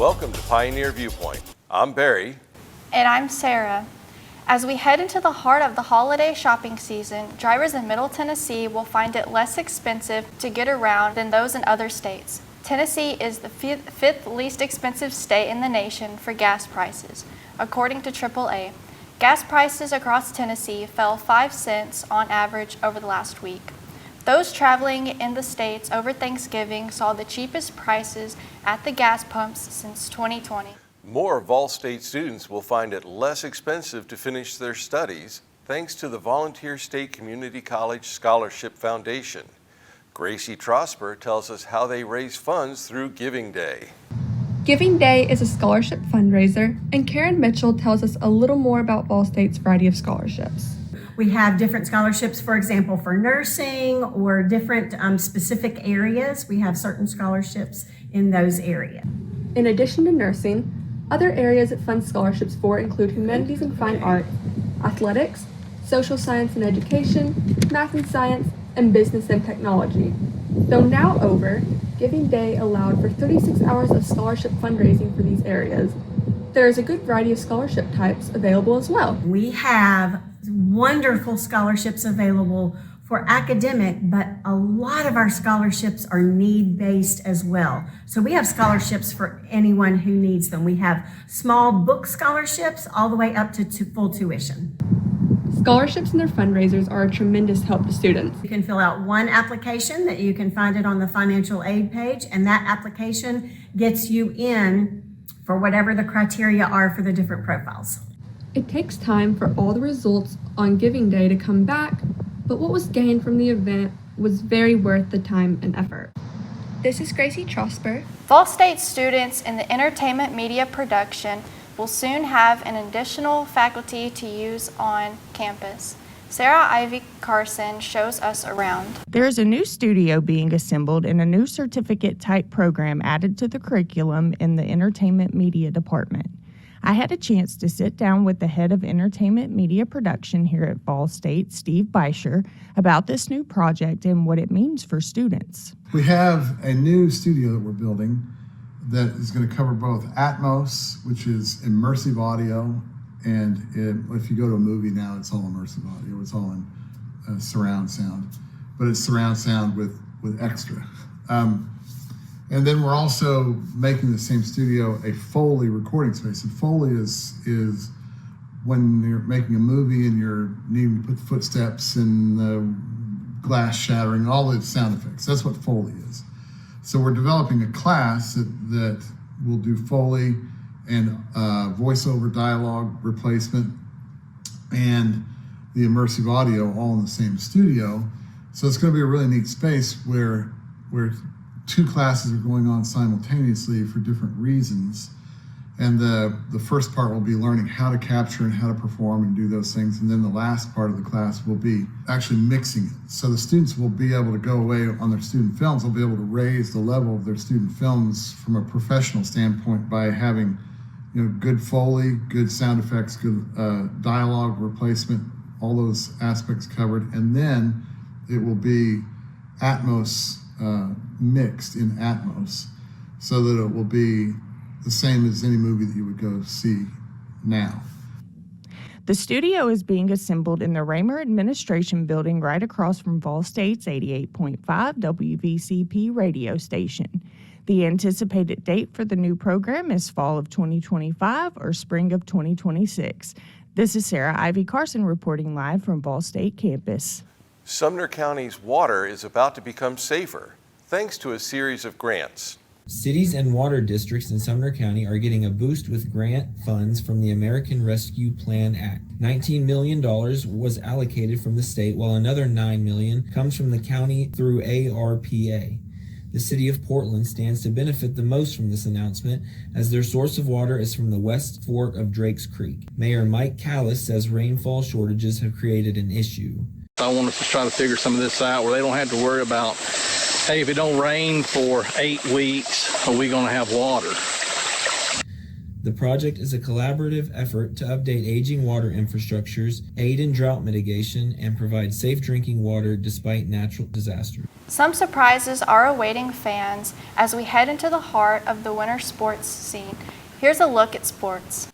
Welcome to Pioneer Viewpoint. I'm Barry. And I'm Sarah. As we head into the heart of the holiday shopping season, drivers in Middle Tennessee will find it less expensive to get around than those in other states. Tennessee is the fifth least expensive state in the nation for gas prices, according to AAA. Gas prices across Tennessee fell 5 cents on average over the last week. Those traveling in the states over Thanksgiving saw the cheapest prices at the gas pumps since 2020. More Vol State students will find it less expensive to finish their studies thanks to the Volunteer State Community College Scholarship Foundation. Gracie Trosper tells us how they raise funds through Giving Day. Giving Day is a scholarship fundraiser, and Karen Mitchell tells us a little more about Vol State's variety of scholarships. We have different scholarships, for example, for nursing or different specific areas. We have certain scholarships in those areas. In addition to nursing, other areas it funds scholarships for include humanities and fine art, athletics, social science and education, math and science, and business and technology. Though now over, Giving Day allowed for 36 hours of scholarship fundraising for these areas. There is a good variety of scholarship types available as well. We have wonderful scholarships available for academic, but a lot of our scholarships are need-based as well. So we have scholarships for anyone who needs them. We have small book scholarships all the way up to full tuition. Scholarships and their fundraisers are a tremendous help to students. You can fill out one application that you can find it on the financial aid page, and that application gets you in for whatever the criteria are for the different profiles. It takes time for all the results on Giving Day to come back, but what was gained from the event was very worth the time and effort. This is Gracie Trosper. Vol State students in the entertainment media production will soon have an additional faculty to use on campus. Sarah Ivy Carson shows us around. There is a new studio being assembled and a new certificate-type program added to the curriculum in the entertainment media department. I had a chance to sit down with the head of entertainment media production here at Vol State, Steve Beischer, about this new project and what it means for students. We have a new studio that we're building that is going to cover both Atmos, which is immersive audio, and if you go to a movie now, it's all immersive audio. It's all in surround sound, but it's surround sound with extra. And then we're also making the same studio a Foley recording space. And Foley is when you're making a movie and you're needing to put the footsteps and the glass shattering, all the sound effects. That's what Foley is. So we're developing a class that will do Foley and voiceover dialogue replacement and the immersive audio all in the same studio. So it's going to be a really neat space where two classes are going on simultaneously for different reasons. And the first part will be learning how to capture and how to perform and do those things. And then the last part of the class will be actually mixing it. So the students will be able to go away on their student films. They'll be able to raise the level of their student films from a professional standpoint by having, good Foley, good sound effects, good dialogue replacement, all those aspects covered. And then it will be Atmos mixed in Atmos, so that it will be the same as any movie that you would go see now. The studio is being assembled in the Raymer Administration Building right across from Vol State's 88.5 WVCP radio station. The anticipated date for the new program is fall of 2025 or spring of 2026. This is Sarah Ivy Carson reporting live from Vol State campus. Sumner County's water is about to become safer thanks to a series of grants. Cities and water districts in Sumner County are getting a boost with grant funds from the American Rescue Plan Act. $19 million was allocated from the state, while another $9 million comes from the county through ARPA. The city of Portland stands to benefit the most from this announcement, as their source of water is from the West Fork of Drakes Creek. Mayor Mike Callis says rainfall shortages have created an issue. I want us to try to figure some of this out where they don't have to worry about, hey, if it don't rain for 8 weeks, are we going to have water? The project is a collaborative effort to update aging water infrastructures, aid in drought mitigation, and provide safe drinking water despite natural disasters. Some surprises are awaiting fans as we head into the heart of the winter sports scene. Here's a look at sports.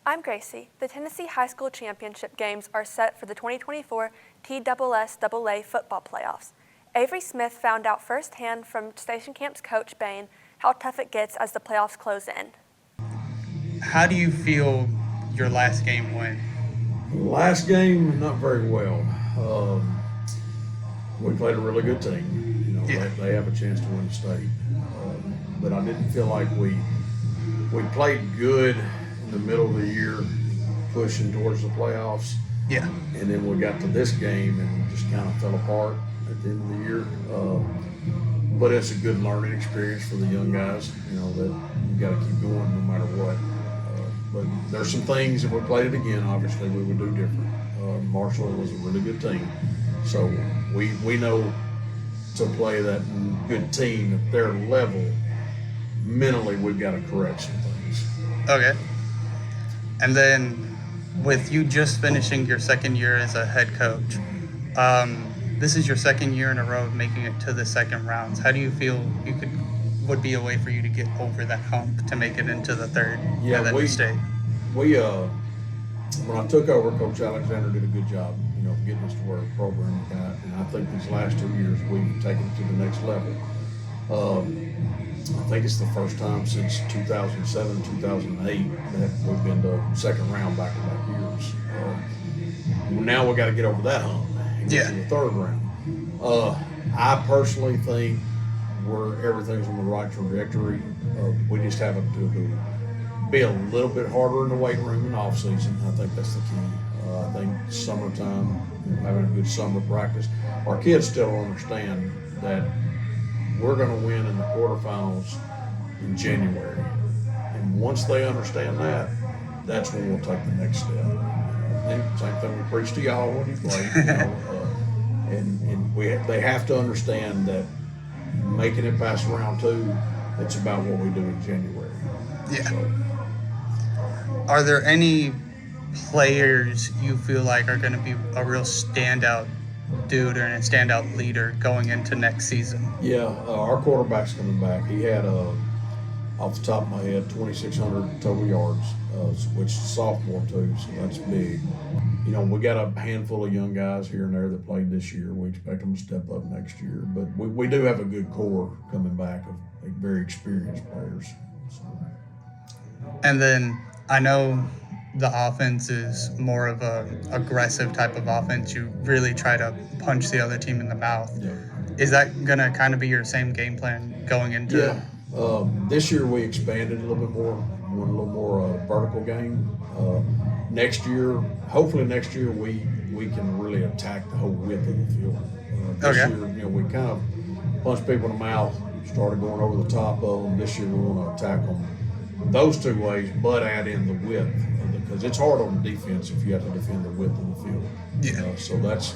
I'm Gracie. The Tennessee High School Championship games are set for the 2024 TSSAA football playoffs. Avery Smith found out firsthand from Station Camp's coach Bain how tough it gets as the playoffs close in. How do you feel your last game went? Last game, not very well. We played a really good team. You know, they have a chance to win the state. But I didn't feel like we played good in the middle of the year, pushing towards the playoffs. Yeah. And then we got to this game and just kind of fell apart at the end of the year. But it's a good learning experience for the young guys, you know, that you got to keep going no matter what. But there's some things, if we played it again, obviously we would do different. Marshall was a really good team. So we know to play that good team at their level, mentally we've got to correct some things. Okay. And then with you just finishing your second year as a head coach, this is your second year in a row of making it to the second rounds. How do you feel would be a way for you to get over that hump to make it into the third and then to stay? When I took over, Coach Alexander did a good job, you know, getting us to where the program got, and I think these last 2 years we've taken it to the next level. I think it's the first time since 2007, 2008 that we've been to second round back-to-back years. Now we got to get over that hump and get to the third round. I personally think everything's on the right trajectory. We just have to be a little bit harder in the weight room in off season. I think that's the key. I think summertime, having a good summer practice. Our kids still understand that we're going to win in the quarterfinals in January. And once they understand that, that's when we'll take the next step. And same thing we preach to y'all when you play. You know, they have to understand that making it past round 2, it's about what we do in January. Yeah. So, are there any players you feel like are going to be a real standout dude or a standout leader going into next season? Yeah, our quarterback's coming back. He had, off the top of my head, 2,600 total yards, which is sophomore too, so that's big. You know, we got a handful of young guys here and there that played this year. We expect them to step up next year, but we do have a good core coming back of very experienced players. So. And then I know the offense is more of a aggressive type of offense. You really try to punch the other team in the mouth. Yeah. Is that going to kind of be your same game plan going into? Yeah. This year we expanded a little bit more, went a little more vertical game. Hopefully next year we can really attack the whole width of the field. This year, you know, we kind of punched people in the mouth, started going over the top of them. This year we want to attack them those two ways, but add in the width, because it's hard on defense if you have to defend the width of the field. Yeah. So that's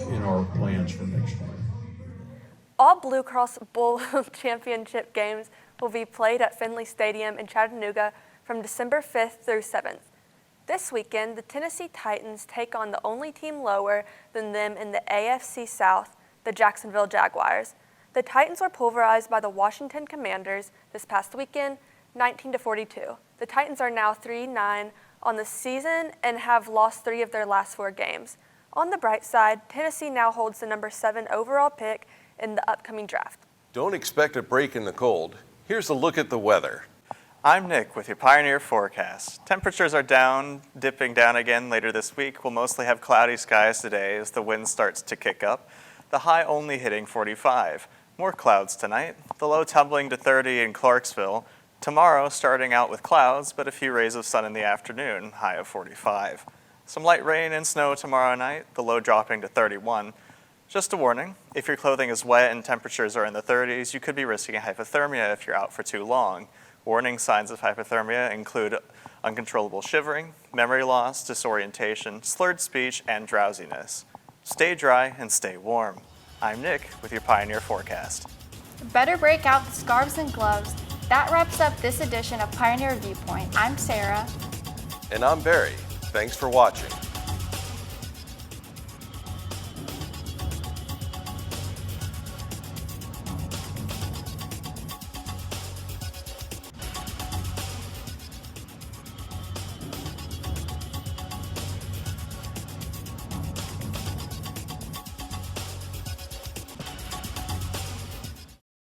in our plans for next year. All Blue Cross Bowl championship games will be played at Finley Stadium in Chattanooga from December 5th through 7th. This weekend, the Tennessee Titans take on the only team lower than them in the AFC South, the Jacksonville Jaguars. The Titans were pulverized by the Washington Commanders this past weekend, 19-42. The Titans are now 3-9 on the season and have lost 3 of their last 4 games. On the bright side, Tennessee now holds the number 7 overall pick in the upcoming draft. Don't expect a break in the cold. Here's a look at the weather. I'm Nick with your Pioneer forecast. Temperatures are dipping down again later this week. We'll mostly have cloudy skies today as the wind starts to kick up. The high only hitting 45. More clouds tonight. The low tumbling to 30 in Clarksville. Tomorrow starting out with clouds, but a few rays of sun in the afternoon, high of 45. Some light rain and snow tomorrow night, the low dropping to 31. Just a warning, if your clothing is wet and temperatures are in the 30s, you could be risking hypothermia if you're out for too long. Warning signs of hypothermia include uncontrollable shivering, memory loss, disorientation, slurred speech, and drowsiness. Stay dry and stay warm. I'm Nick with your Pioneer forecast. Better break out the scarves and gloves. That wraps up this edition of Pioneer Viewpoint. I'm Sarah. And I'm Barry. Thanks for watching.